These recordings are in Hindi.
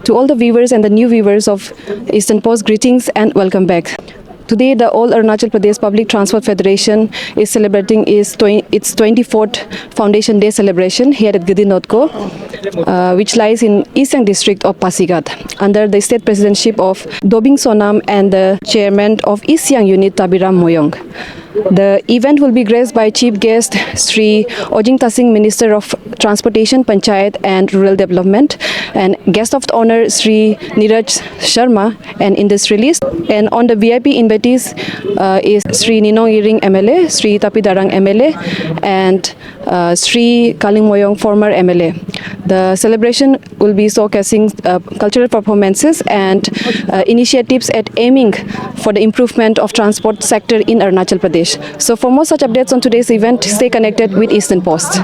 To all the viewers and the new viewers of Eastern Post, greetings and welcome back. Today, the All Arunachal Pradesh Public Transport Federation is celebrating its 24th Foundation Day celebration here at Gidi Nodko, which lies in Eastern District of Pasighat, under the state presidentship of Dobing Sonam and the chairman of East Siang Unit Tabiram Moyong. The event will be graced by Chief Guest Sri Ojing Tasing, Minister of Transportation, Panchayat and Rural Development, and Guest of Honor Sri Neeraj Sharma, an industrialist. And on the VIP invitees is Sri Ninong Iring MLA, Sri Tapi Darang MLA, and Sri Kaling Moyong, former MLA. The celebration will be showcasing cultural performances and initiatives at aiming for the improvement of transport sector in Arunachal Pradesh. So for more such updates on today's event, stay connected with Eastern Post.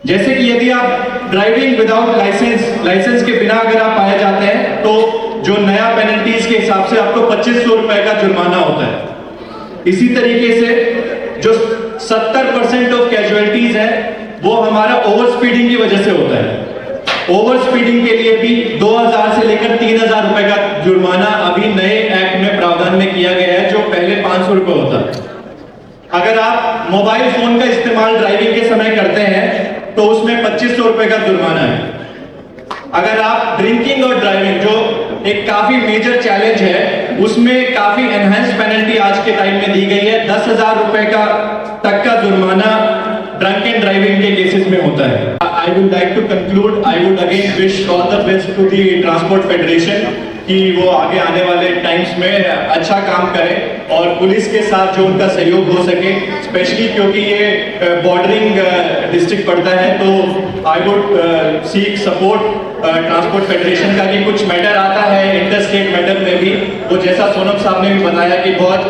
जैसे कि यदि आप ड्राइविंग विदाउट लाइसेंस के बिना अगर आप पाए जाते हैं तो जो नया पेनल्टीज के हिसाब से आपको 2500 रुपए का जुर्माना होता है। इसी तरीके से जो 70% ऑफ कैजुअलिटीज है वो हमारा ओवर स्पीडिंग की वजह से होता है। ओवर स्पीडिंग के लिए भी 2000 से लेकर 3000 रुपए का जुर्माना अभी नए एक्ट में प्रावधान में किया गया है, जो पहले 500 रुपए होता है। अगर आप मोबाइल फोन का इस्तेमाल ड्राइविंग के समय करते हैं तो उसमें 2500 रुपए का जुर्माना है। अगर आप ड्रिंकिंग और ड्राइविंग, जो एक काफी मेजर चैलेंज है, उसमें काफी एनहांस पेनल्टी आज के टाइम में दी गई है। 10,000 रुपए का तक का जुर्माना ड्रंक एंड ड्राइविंग के केसेस में होता है। I would like to conclude, I would again wish all the best to the transport federation कि वो आगे आने वाले टाइम्स में अच्छा काम करें और पुलिस के साथ जो उनका सहयोग हो सके, स्पेशली क्योंकि ये बॉर्डरिंग डिस्ट्रिक्ट पड़ता है, तो I would seek support transport federation का कि कुछ मैटर आता है इंटर स्टेट मैटर में भी, वो जैसा सोनम साहब ने भी बताया कि बहुत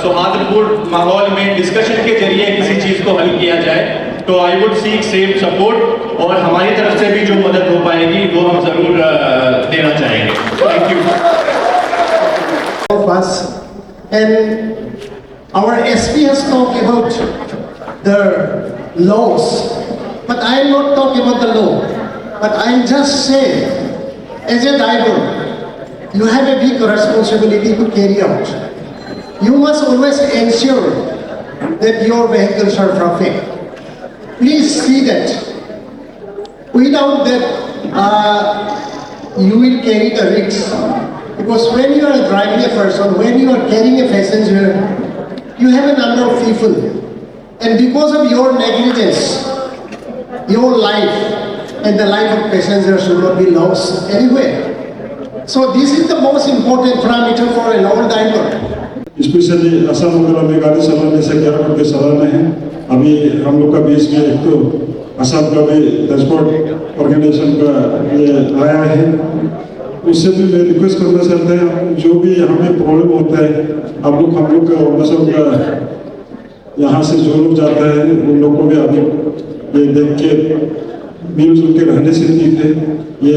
सौहार्दपूर्ण माहौल में डिस्कशन के जरिए किसी चीज को हल किया जाए, तो I would seek same support और हमारी तरफ से भी जो मदद हो पाएगी वो हम जरूर देना चाहेंगे। Thank you. Of us, and our SP has talked about the laws, but I am not talking about the law, but I am just saying, as a driver, you have a big responsibility to carry out. You must always ensure that your vehicles are perfect. Please see that. Without that, you will carry the risk. Because when you are driving a person, when you are carrying a passenger, you have a number of people. And because of your negligence, your life and the life of passengers should not be lost anywhere. So this is the most important parameter for a long driver. Specially Assam वगैरह में गाड़ी चलाने से क्या करके चलाने हैं। अभी हम लोग का बीच में एक तो असम का भी ट्रांसपोर्ट ऑर्गेनाइजेशन का ये आया है, उससे भी मैं रिक्वेस्ट करना चाहता हूँ, जो भी यहाँ में प्रॉब्लम होता है, आप लोग हम लोग का अरुणाचल का यहाँ से जो लोग जाता है उन लोग को भी आप लोग ये देख के मिलजुल के रहने से ठीक है। ये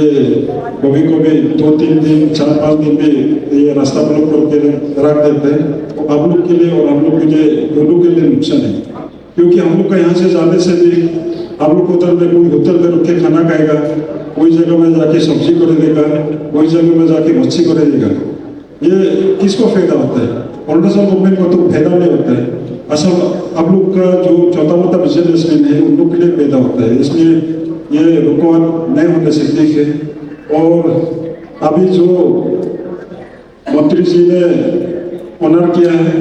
कभी कभी 2-3 दिन 4-5 दिन भी ये रास्ता ब्लॉक करके रख देते हैं, आप लोग के लिए और हम लोग के लिए, दोनों के लिए नुकसान है। क्योंकि हम लोग का यहाँ से जाने से भी आप लोग होटल में, कोई होटल में रुक के खाना खाएगा, कोई जगह में जाके सब्जी खरीदेगा, कोई जगह में जाके मच्छी खरीदेगा। ये किसको फायदा होता है? अरुणाचल गवर्नमेंट को तो फायदा नहीं होता है। असल आप लोग का जो छोटा मोटा बिजनेसमैन है उन लोग के लिए फायदा होता है, इसलिए ये रुकावट नहीं होने से ठीक है। और अभी जो मंत्री जी ने ऑनर किया है,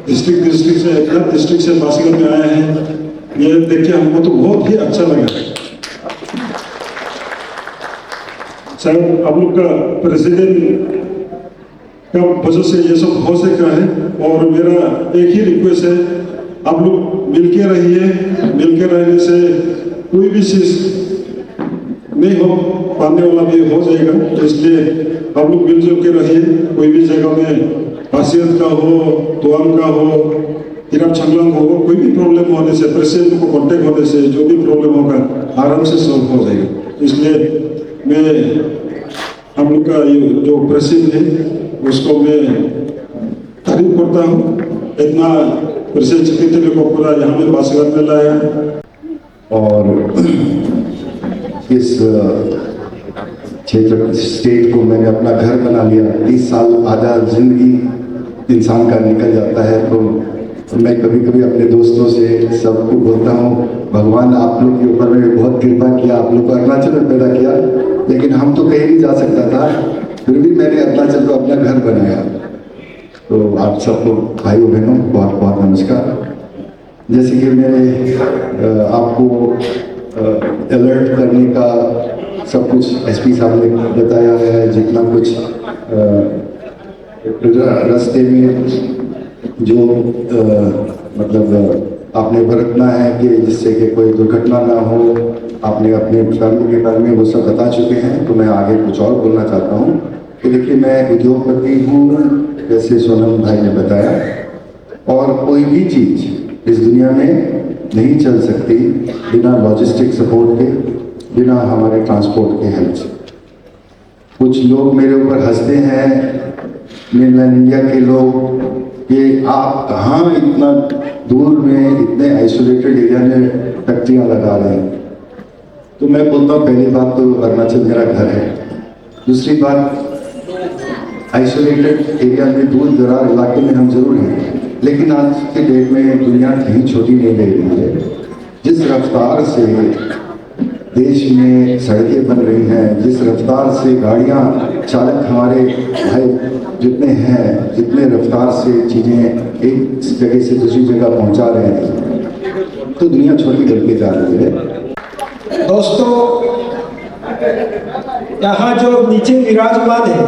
डिस्ट्रिक्ट से एक डिस्ट्रिक्ट से बासीगंज में आए हैं, ये देख के हमको तो बहुत ही अच्छा लगा। सर आप लोग का प्रेसिडेंट का वजह से ये सब हो सका है, और मेरा एक ही रिक्वेस्ट है, आप लोग मिलके रहिए। मिलके रहने से कोई भी चीज नहीं हो पाने वाला भी हो जाएगा, इसलिए आप लोग मिलजुल के रहिए। कोई भी जगह में खासियत का हो, तुआम का हो, तिरप छंगलंग हो, कोई भी प्रॉब्लम होने से, प्रेसिडेंट को कांटेक्ट होने से जो भी प्रॉब्लम होगा आराम से सॉल्व हो जाएगा। इसलिए मैं हम लोग का ये जो प्रेसिडेंट है उसको मैं तारीफ करता हूँ, इतना प्रेसिडेंट सेक्रेटरी को पूरा यहाँ में बासीगंज में लाया। और इस क्षेत्र स्टेट को मैंने अपना घर बना लिया। 30 साल आधा जिंदगी इंसान का निकल जाता है, तो मैं कभी कभी अपने दोस्तों से सबको बोलता हूँ, भगवान आप लोग के ऊपर में बहुत कृपा किया, आप लोग को अरुणाचल में पैदा किया, लेकिन हम तो कहीं नहीं जा सकता था, फिर भी मैंने अरुणाचल को अपना घर बनाया। तो आप सबको भाइयों बहनों बहुत बहुत नमस्कार। जैसे कि मैंने आपको अलर्ट करने का सब कुछ एसपी साहब ने बताया है, जितना कुछ रास्ते में जो मतलब आपने बरतना है कि जिससे कि कोई दुर्घटना ना हो, आपने अपने फैमिली के बारे में वो सब बता चुके हैं। तो मैं आगे कुछ और बोलना चाहता हूँ कि देखिए, मैं उद्योगपति हूँ जैसे सोनम भाई ने बताया, और कोई भी चीज़ इस दुनिया में नहीं चल सकती बिना लॉजिस्टिक सपोर्ट के, बिना हमारे ट्रांसपोर्ट के हेल्प से। कुछ लोग मेरे ऊपर हंसते हैं, मेनलैंड इंडिया के लोग, कि आप कहाँ इतना दूर में इतने आइसोलेटेड एरिया में फैक्ट्रियाँ लगा रहे हैं। तो मैं बोलता हूँ पहली बात तो अरुणाचल मेरा घर है। दूसरी बात आइसोलेटेड एरिया में दूर दरार इलाके में हम जरूर हैं, लेकिन आज के डेट में दुनिया कहीं छोटी नहीं रह रही है। जिस रफ्तार से देश में सड़कें बन रही हैं, जिस रफ्तार से गाड़ियां चालक हमारे भाई जितने हैं, जितने रफ्तार से चीज़ें एक जगह से दूसरी जगह पहुंचा रहे हैं, तो दुनिया छोटी करके जा रही है। दोस्तों, यहाँ जो नीचे विराजमान है,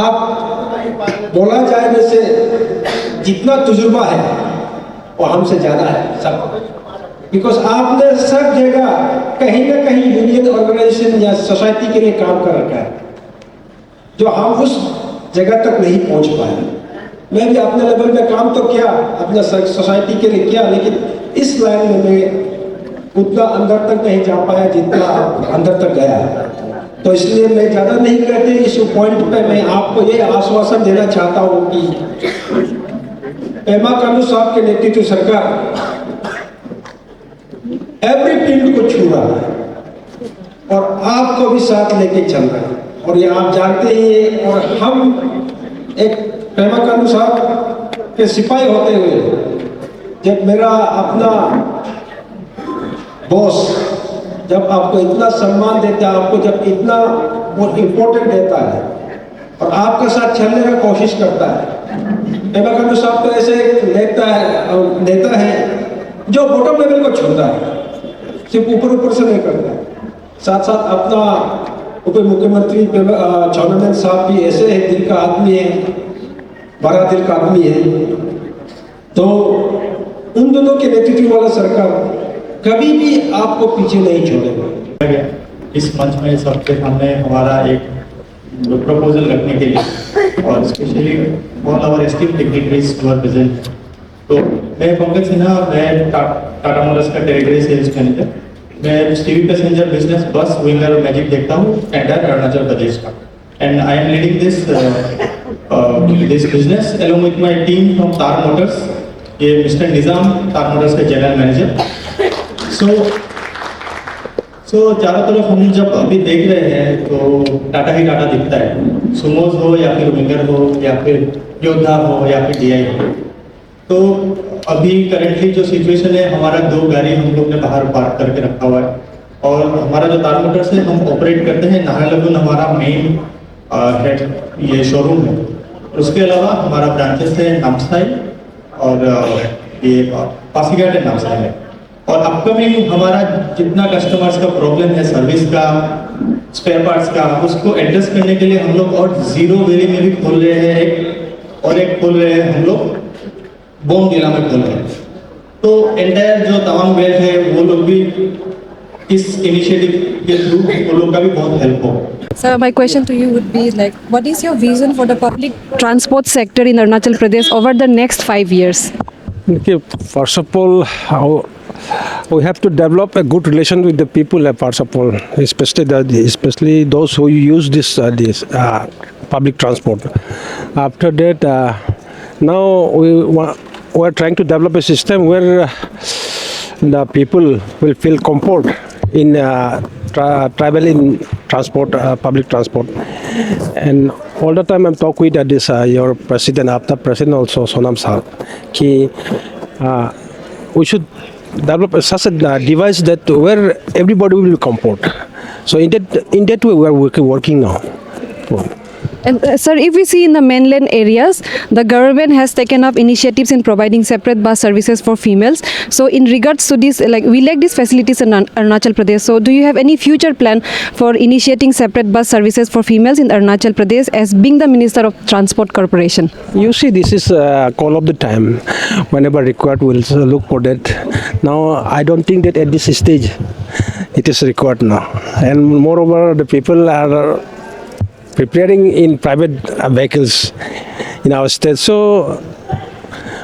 आप बोला जाए वैसे जितना तजुर्बा है वो हमसे ज़्यादा है सब, बिकॉज आपने सब जगह कहीं ना कहीं यूनियन ऑर्गेनाइजेशन या सोसाइटी के लिए काम कर रखा है, जो हम उस जगह तक नहीं पहुंच पाए। मैं भी अपने लेवल में काम तो किया, अपने सोसाइटी के लिए किया, लेकिन इस लाइन में मैं उतना अंदर तक नहीं जा पाया जितना अंदर तक गया। तो इसलिए मैं ज़्यादा नहीं कहते, इस पॉइंट पे मैं आपको ये आश्वासन देना चाहता हूँ कि पेमा खांडू साहब के नेतृत्व सरकार एवरी फील्ड को छू रहा है और आपको भी साथ लेके चल रहा है। और ये आप जानते ही हैं, और हम एक पेमा खांडू साहब के सिपाही होते हुए, जब मेरा अपना बॉस जब आपको इतना सम्मान देता है, आपको जब इतना वो इम्पोर्टेंट देता है और आपके साथ चलने का कोशिश करता है। पेमा खांडू साहब तो ऐसे एक नेता है जो बॉटम लेवल को छूता है, सिर्फ ऊपर ऊपर से नहीं करता है। साथ साथ अपना उप मुख्यमंत्री चौनामैन साहब भी ऐसे है, दिल का आदमी है, बड़ा दिल का आदमी है। तो उन दोनों के नेतृत्व वाला सरकार कभी भी आपको पीछे नहीं छोड़ेगा। इस मंच में सबके सामने हमारा एक प्रपोजल रखने के लिए, और specially all our esteemed dignitaries who are present. तो मैं पंकज सिन्हा, मैं टाटा मोटर्स का टेरिटरी सेल्स मैनेजर। मैं TV passenger business, bus, Winger और मैजिक देखता हूँ एंटायर अरुणाचल प्रदेश का, and I am leading this business along with my team from Taar Motors. ये मिस्टर निजाम तार मोटर्स के जनरल मैनेजर। सो चारों तरफ हम जब अभी देख रहे हैं तो टाटा ही टाटा दिखता है, सुमोज हो या फिर विंगर हो या फिर योद्धा हो या फिर DI हो। तो अभी करेंटली जो सिचुएशन है, हमारा 2 गाड़ी हम लोग ने बाहर पार्क करके रखा हुआ है, और हमारा जो तार मोटर्स है हम ऑपरेट करते हैं नाहरलगुन, हमारा मेन हेड ये शोरूम है। उसके अलावा हमारा ब्रांचेस है नामसाई और ये पासीघाट है, नामसाई है। और अपकमिंग हमारा जितना कस्टमर्स का प्रॉब्लम है सर्विस का, स्पेयर पार्ट्स का, उसको एड्रेस करने के लिए हम लोग और 0 वैली में भी खोल रहे हैं एक, और एक खोल रहे हैं हम लोग बोम जिला में खोल रहे हैं। तो एंटायर जो तवांग बेल्ट है वो लोग भी इस इनिशिएटिव के थ्रू वो लोग का भी बहुत हेल्प हो। Sir, my question to you would be like, what is your vision for the public transport sector in Arunachal Pradesh over the next 5 years? Okay, first of all, we have to develop a good relation with the people. First of all, especially those who use this public transport. After that, now we are trying to develop a system where the people will feel comfort in travel in transport, public transport. And all the time I'm talking with this your president, after president also Sonam Sahab, we should develop such a device that where everybody will comfort. So in that way we are working now. And sir, if we see in the mainland areas, the government has taken up initiatives in providing separate bus services for females. So in regards to this, like we lack these facilities in Arunachal Pradesh. So do you have any future plan for initiating separate bus services for females in Arunachal Pradesh as being the Minister of Transport Corporation? You see, this is a call of the time. Whenever required, we'll look for that. Now, I don't think that at this stage it is required now. And moreover, the people are preparing in private vehicles in our state. So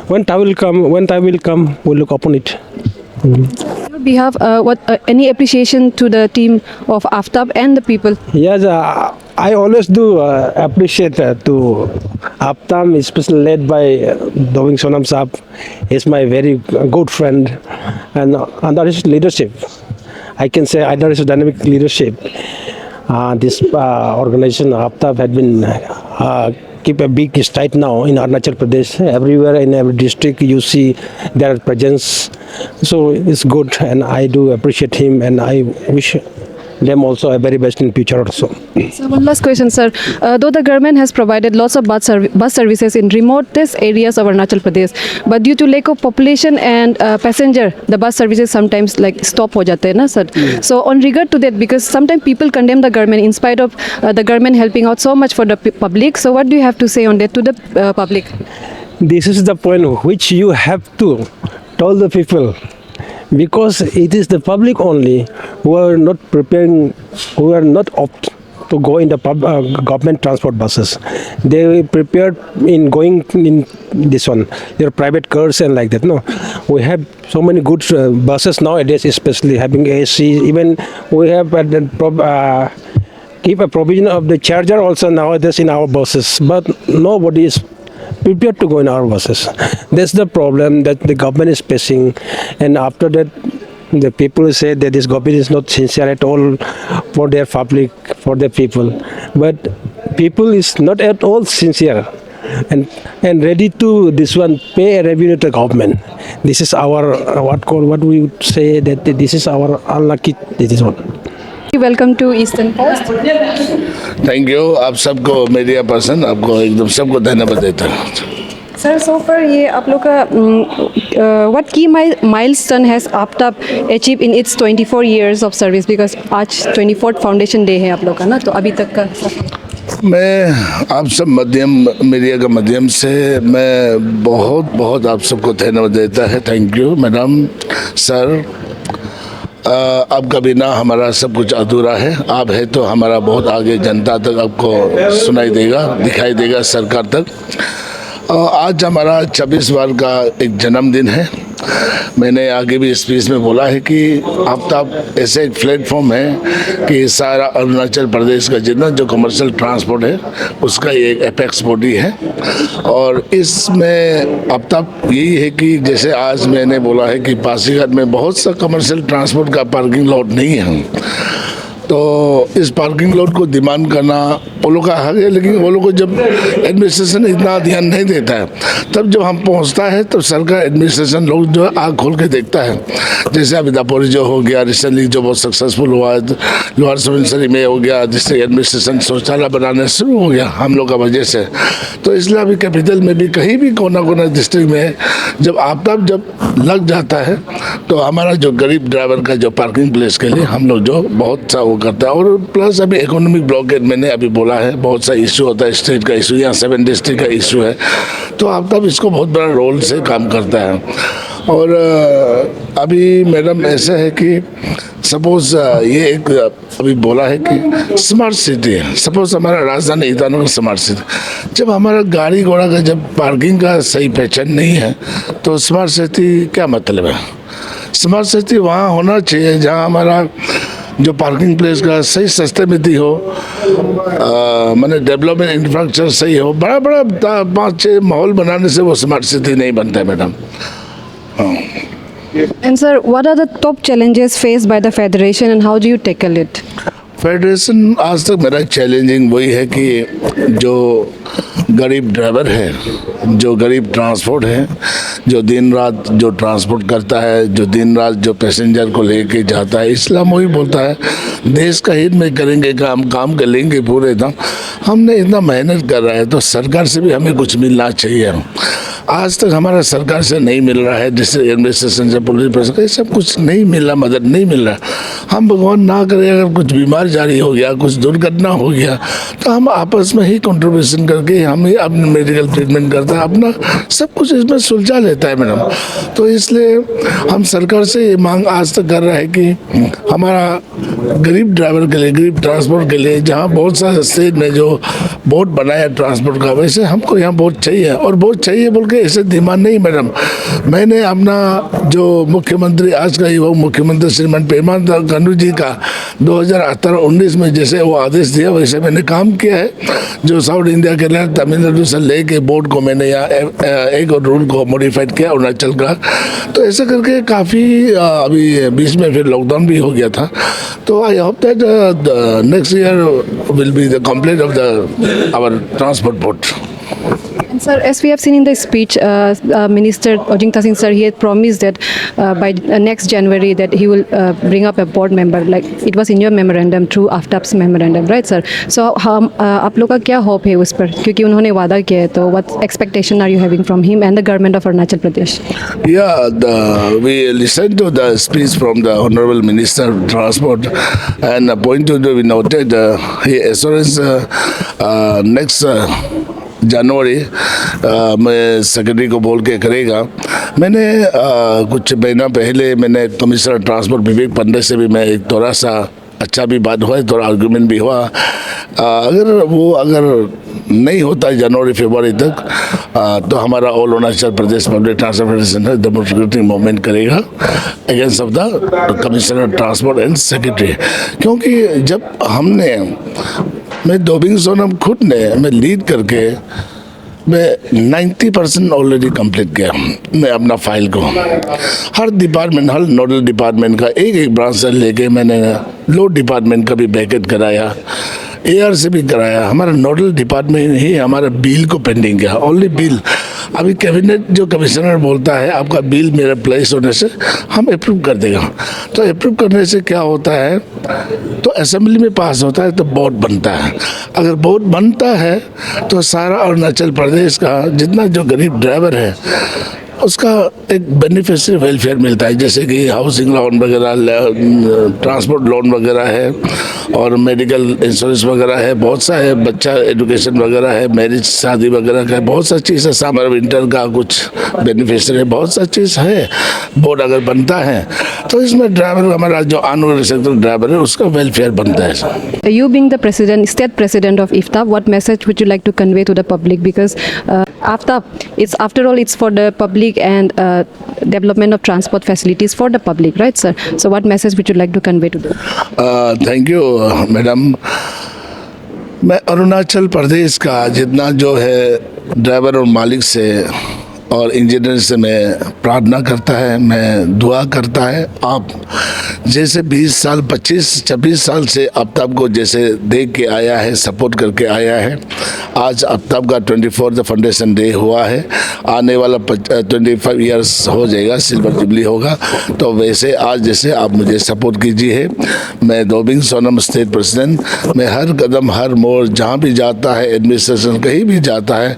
when time will come, we'll look upon it. On your behalf, any appreciation to the team of Aftab and the people? Yes, I always do appreciate to Aftab, especially led by Doving Sonam Saab. He's my very good friend, and under his leadership, I can say under his dynamic leadership, this organization Aftab had been keep a big stride now in Arunachal Pradesh. Everywhere in every district you see their presence. So it's good, and I do appreciate him, and I wish them also a very best in future also. So one last question, sir. Though the government has provided lots of bus services in remotest areas of Arunachal Pradesh, but due to lack of population and passenger, the bus services sometimes like stop ho jate hai na, sir. So on regard to that, because sometimes people condemn the government in spite of the government helping out so much for the public. So what do you have to say on that to the public? This is the point which you have to tell the people, because it is the public only who are not preparing, who are not opt to go in the government transport buses. They prepared in going in this one, their private cars and like that. No, we have so many good buses nowadays, especially having AC. Even we have keep a provision of the charger also nowadays in our buses, but nobody is prepared to go in our buses. That's the problem that the government is facing, and after that the people say that this government is not sincere at all for their public, for their people. But people is not at all sincere and ready to this one pay a revenue to government. This is our what we would say that this is our unlucky. This is what. Welcome to Eastern Post. Thank you आप सबको मीडिया पर्सन आपको एकदम सबको धन्यवाद देता हूँ Sir, so far ये आप लोग का what key milestone has Aftab achieved in its 24 years of service, because आज 24th फाउंडेशन डे है आप लोग का ना, तो अभी तक का मैं आप सब मध्यम मीडिया का माध्यम से मैं बहुत आप सबको धन्यवाद देता है थैंक यू मैडम सर आपका बिना हमारा सब कुछ अधूरा है आप है तो हमारा बहुत आगे जनता तक आपको सुनाई देगा दिखाई देगा सरकार तक आज हमारा 26 बार का एक जन्मदिन है मैंने आगे भी स्पीच में बोला है कि आफ्ताब ऐसे एक प्लेटफॉर्म है कि सारा अरुणाचल प्रदेश का जितना जो कमर्शियल ट्रांसपोर्ट है उसका ये एक एपेक्स बॉडी है और इसमें आफ्ताब यही है कि जैसे आज मैंने बोला है कि पासीघाट में बहुत सा कमर्शियल ट्रांसपोर्ट का पार्किंग लॉट नहीं है तो इस पार्किंग लॉट को डिमांड करना वो लोग का हक है लेकिन वो लोग को जब एडमिनिस्ट्रेशन इतना ध्यान नहीं देता है तब जब हम पहुंचता है तो सरकार एडमिनिस्ट्रेशन लोग जो है आँख खोल के देखता है जैसे अभी दापोरी जो हो गया रिसेंटली जो बहुत सक्सेसफुल हुआ है लोअर सुबनसिरी में हो गया जिससे एडमिनिस्ट्रेशन शौचालय बनाने शुरू हो गया हम लोग का वजह से तो इसलिए अभी कैपिटल में भी कहीं भी कोना कोना डिस्ट्रिक्ट में जब आफ्ताब जब लग जाता है तो हमारा जो गरीब ड्राइवर का जो पार्किंग प्लेस के लिए हम लोग जो बहुत सा वो करता है और प्लस अभी इकोनॉमिक ब्लॉकेज मैंने अभी बोला है बहुत सा इशू होता है स्टेट का इशू या 7 डिस्ट्रिक्ट का इशू है तो आफ्ताब इसको बहुत बड़ा रोल से काम करता है और अभी मैडम ऐसा है कि सपोज ये एक अभी बोला है कि स्मार्ट सिटी है सपोज हमारा राजधानी ईटानगर स्मार्ट सिटी जब हमारा गाड़ी घोड़ा का जब पार्किंग का सही पहचान नहीं है तो स्मार्ट सिटी क्या मतलब है स्मार्ट सिटी वहाँ होना चाहिए जहाँ हमारा जो पार्किंग प्लेस का सही सस्ते में दी हो मैंने डेवलपमेंट इंफ्रास्ट्रक्चर सही हो बड़ा 5-6 माहौल बनाने से वो स्मार्ट सिटी नहीं बनता है madam And sir, what are the top challenges faced by the federation and how do you tackle it? Federation आज तक मेरा चैलेंजिंग वही है कि जो गरीब ड्राइवर है जो गरीब ट्रांसपोर्ट है जो दिन रात जो ट्रांसपोर्ट करता है जो दिन रात जो पैसेंजर को लेके जाता है इस्लाम वही बोलता है देश का हित में करेंगे काम कर लेंगे पूरे दम हमने इतना मेहनत कर रहा है तो सरकार से भी हमें कुछ मिलना चाहिए आज तक हमारा सरकार से नहीं मिल रहा है डिस्ट्रिक्ट एडमिनिस्ट्रेशन से पुलिस प्रशासन सब कुछ नहीं मिल रहा मदद नहीं मिल रहा हम भगवान ना करें अगर कुछ बीमार जारी हो गया कुछ दुर्घटना हो गया तो हम आपस में ही कंट्रीब्यूशन करके हम ही अपना मेडिकल ट्रीटमेंट करता है अपना सब कुछ इसमें सुलझा लेता है मैडम तो इसलिए हम सरकार से ये मांग आज तक कर रहा है कि हमारा गरीब ड्राइवर के लिए गरीब ट्रांसपोर्ट के लिए जहाँ बहुत सारे स्टेट में जो बोर्ड बनाया ट्रांसपोर्ट का वैसे हमको यहाँ बहुत चाहिए और बहुत चाहिए बोल के ऐसे डिमांड नहीं मैडम। मैंने अपना जो मुख्यमंत्री आज का युवा मुख्यमंत्री श्रीमान पेमा खांडू जी का 2018-19 में जैसे वो आदेश दिया वैसे मैंने काम किया है। जो साउथ इंडिया के लिए तमिलनाडु से लेके बोर्ड को मैंने यहाँ एक और रूल को मॉडिफाइड किया अरुणाचल का। तो ऐसे करके काफ़ी अभी बीच में फिर लॉकडाउन भी हो गया था। तो I hope that next year will be the complete of the our transport board. And sir, as we have seen in the speech, Minister Ojingta Singh sir, he had promised that by next January that he will bring up a board member, like it was in your memorandum through AFTAB's memorandum, right sir? So आप लोग का क्या hope है उस पर, क्योंकि उन्होंने वादा किया है, तो what expectation are you having from him and the government of Arunachal Pradesh? Yeah, we listened to the speech from the Honorable Minister of Transport, and point to we noted he assurance next जनवरी में सेक्रेटरी को बोल के करेगा। मैंने कुछ महीना पहले मैंने कमिश्नर ट्रांसपोर्ट विवेक पंडित से भी मैं एक थोड़ा सा अच्छा भी बात हुआ, थोड़ा आर्गुमेंट भी हुआ। अगर नहीं होता जनवरी फरवरी तक तो हमारा all Arunachal Pradesh public transport federation है डेमोक्रेटिक मूवमेंट करेगा against of the commissioner transport and secretary. क्योंकि जब मैं दोबिंग सोनम खुद ने मैं लीड करके मैं 90% ऑलरेडी कंप्लीट किया। मैं अपना फाइल को हर डिपार्टमेंट, हर नोडल डिपार्टमेंट का एक ब्रांच से लेके मैंने लो डिपार्टमेंट का भी बैकेट कराया, AR से भी कराया। हमारा नोडल डिपार्टमेंट ही हमारा बिल को पेंडिंग किया, ओनली बिल। अभी कैबिनेट जो कमिश्नर बोलता है आपका बिल मेरे प्लेस होने से हम अप्रूव कर देगा। तो अप्रूव करने से क्या होता है, तो असेंबली में पास होता है तो बोर्ड बनता है। अगर बोर्ड बनता है तो सारा अरुणाचल प्रदेश का जितना जो गरीब ड्राइवर है उसका एक बेनिफिशियरी वेलफेयर मिलता है, जैसे कि हाउसिंग लोन वगैरह, ट्रांसपोर्ट लोन वगैरह है और मेडिकल इंश्योरेंस वगैरह है, बहुत सा है, बच्चा एजुकेशन वगैरह है, मैरिज शादी वगैरह का बहुत सा चीज़ है, समर विंटर का कुछ बेनिफिशियरी बहुत सा चीज़ है। बोर्ड अगर बनता है तो इसमें ड्राइवर हमारा जो ऑनर सेक्टर ड्राइवर है उसका वेलफेयर बनता है। You being the president, state president of IFTA, what message would you like to convey to the public? Because AFTA, it's after all, it's for the public and development of transport facilities for the public, right, sir? So, what message would you like to convey to them? Thank you madam. मैं अरुणाचल प्रदेश का जितना जो है ड्राइवर और मालिक से और इंजीनियर से मैं प्रार्थना करता है, मैं दुआ करता है। आप जैसे 20 साल 25-26 साल से आफ्ताब को जैसे देख के आया है, सपोर्ट करके आया है, आज आफ्ताब का 24th फाउंडेशन डे हुआ है, आने वाला 25 ईयर्स हो जाएगा, सिल्वर जुबली होगा। तो वैसे आज जैसे आप मुझे सपोर्ट कीजिए। मैं दोबिंग सोनम स्टेट प्रेसिडेंट, मैं हर कदम हर मोड़ जहाँ भी जाता है, एडमिनिस्ट्रेशन कहीं भी जाता है,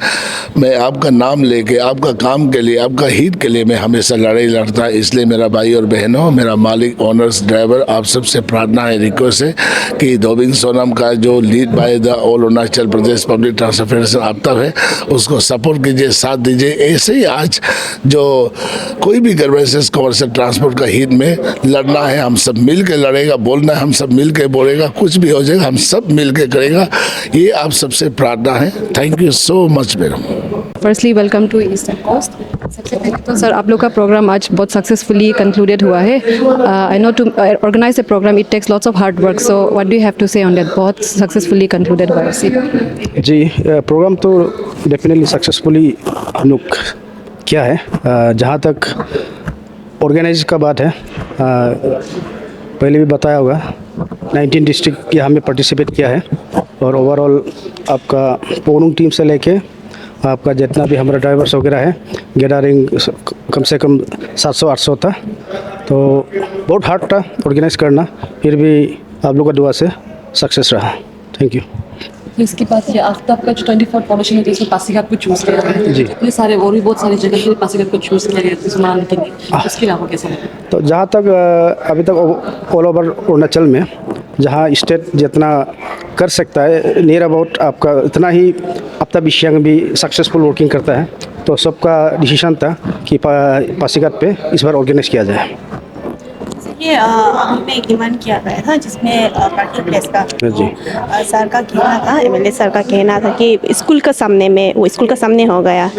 मैं आपका नाम लेके आपका काम के लिए, आपका हित के लिए मैं हमेशा लड़ाई लड़ता है। इसलिए मेरा भाई और बहनों, मेरा मालिक, ओनर्स, ड्राइवर, आप सबसे प्रार्थना है, रिक्वेस्ट है कि दोबिंग सोनम का जो lead by the all Arunachal Pradesh public transport federation Aftab है उसको सपोर्ट कीजिए, साथ दीजिए। ऐसे ही आज जो कोई भी गवर्नमेंट कमर्शियल ट्रांसपोर्ट का हित में लड़ना है, हम सब मिल के लड़ेगा, बोलना है हम सब मिल के बोलेगा, कुछ भी हो जाएगा हम सब मिल के करेगा, ये आप सबसे प्रार्थना है। Thank you so much madam. Firstly welcome to eastern coast. सबसे पहले तो सर आप लोग का प्रोग्राम आज बहुत सक्सेसफुली कंक्लूडेड हुआ है। I know to organise a programme it takes lots of hard work, so what do you have to say on that? बहुत सक्सेसफुली कंक्लूडेड हुआ है जी। प्रोग्राम तो डेफिनेटली सक्सेसफुली हम लोग किया है। जहाँ तक ऑर्गेनाइज का बात है, पहले भी बताया होगा 19 डिस्ट्रिक्ट यहाँ में पार्टिसिपेट किया है और ओवरऑल आपका पोनुंग टीम से लेके आपका जितना भी हमारा ड्राइवर्स वगैरह है, गैदरिंग कम से कम 700-800 था। तो बहुत हार्ड था ऑर्गेनाइज करना, फिर भी आप लोगों का दुआ से सक्सेस रहा। Thank you. इसके बाद ये आफ्ताब का जो 24 फाउंडेशन है जिसमें पासीघाट को चूज़ किया गया है, जी। इतने सारे और भी बहुत सारी जगह पे पासीघाट को चूज़ किया गया है मनाने के लिए, उसके अलावा कैसा लगा? तो जहाँ तक अभी तक ऑल ओवर अरुणाचल में जहाँ स्टेट जितना कर सकता है नियर अबाउट आपका इतना ही आफ्ताब विषयांग भी सक्सेसफुल वर्किंग करता है। तो सबका डिसीजन था कि पासीघाट पे इस बार ऑर्गेनाइज किया जाए। ये अभी पे एक डिमांड किया गया था जिसमें पार्किंग प्लेस का जी। सर का कहना था, एमएलए सर का कहना था कि स्कूल का सामने में, वो स्कूल का सामने हो गया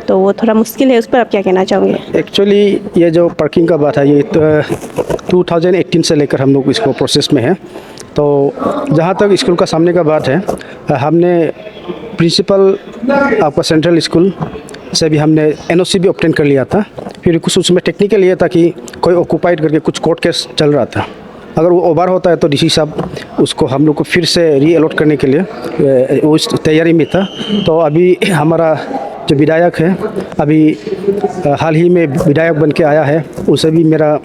तो वो थोड़ा मुश्किल है, उस पर आप क्या कहना चाहोगे? एक्चुअली ये जो पार्किंग का बात है ये 2018 से लेकर हम लोग इसको प्रोसेस में है। तो जहाँ तक स्कूल का सामने का बात है, हमने प्रिंसिपल आपका सेंट्रल स्कूल से भी हमने एनओसी भी ऑब्टेन कर लिया था। फिर कुछ उसमें टेक्निकल ये था कि कोई ऑक्यूपाइड करके कुछ कोर्ट केस चल रहा था, अगर वो ओवर होता है तो डीसी साहब उसको हम लोग को फिर से री अलॉट करने के लिए उस तैयारी में था। तो अभी हमारा जो विधायक है अभी हाल ही में विधायक बन के आया है, उनसे भी मेरा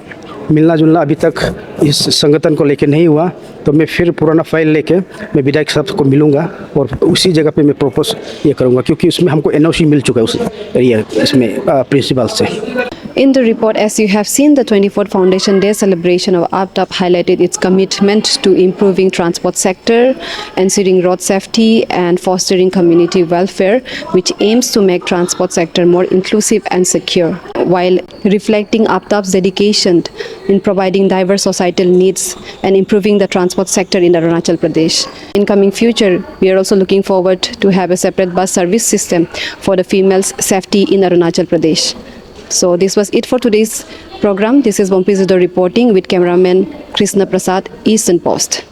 मिलना जुलना अभी तक इस संगठन को लेके नहीं हुआ। तो मैं फिर पुराना फाइल लेके मैं विधायक साहब को मिलूँगा और उसी जगह पे मैं प्रपोज ये करूँगा, क्योंकि उसमें हमको एनओसी मिल चुका है उस एरिया इसमें प्रिंसिपल से। In the report, as you have seen, the 24th Foundation Day celebration of APTAP highlighted its commitment to improving transport sector, ensuring road safety and fostering community welfare, which aims to make transport sector more inclusive and secure, while reflecting APTAP's dedication in providing diverse societal needs and improving the transport sector in Arunachal Pradesh. In coming future, we are also looking forward to have a separate bus service system for the females' safety in Arunachal Pradesh. So this was it for today's program. This is Bompi Zido reporting with cameraman Krishna Prasad, Eastern Post.